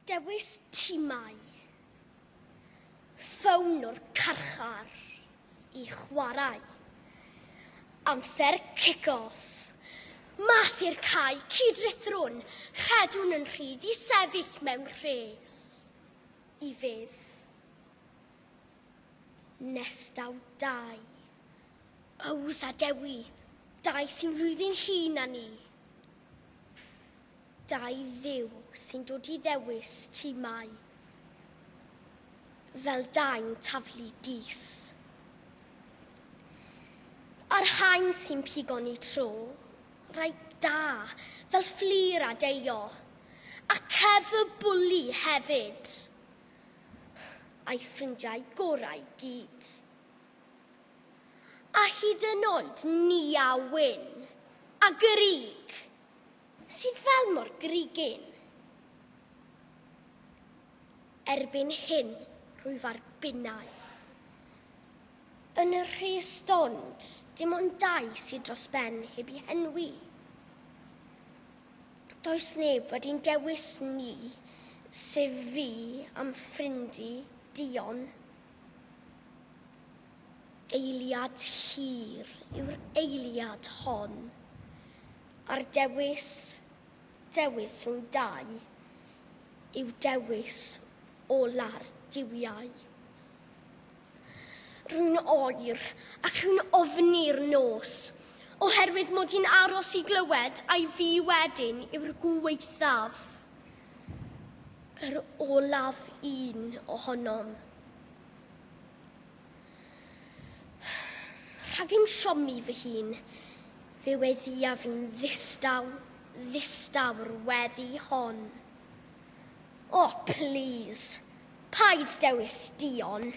Dewis timau, ffwn o'r carchar I chwarae. Amser kick-off, mas i'r cae, cydrithrwn, rhedwn yn rhydd I sefyll mewn rhes. I fydd. Nestaw dau, Ows a Dewi, dau sy'n rwyddyn hun â ni. Dau ddiw sy'n dod I ddewis timau, fel dau'n taflu dis. A'r haen sy'n pigon I tro, rhaid da, fel fflir a deio, a cef y bwli hefyd. A'i ffrindiau gorau gyd. A hyd yn oed ni a wyn, a grig, sydd fel mor grigyn. Erbyn hyn, rwyf ar bunnau. Yn y rhes stond, dim ond dau sydd dros ben heb I henwi. Does neb wedi'n dewis ni, sef fi am ffrindi Dion. Eiliad hir yw'r eiliad hon, a'r dewis rhwng dau, yw dewis ola'r diwiau. Rwy'n oer ac rwy'n ofni'r nos, oherwydd mod i'n aros I glywed a'i fi wedyn yw'r gweithaf. Yr olaf un ohonom. Rhag i'm siomi fy hun, fe weddia fi'n ddistaw'r weddi hon. O, please, paid dewis Dion.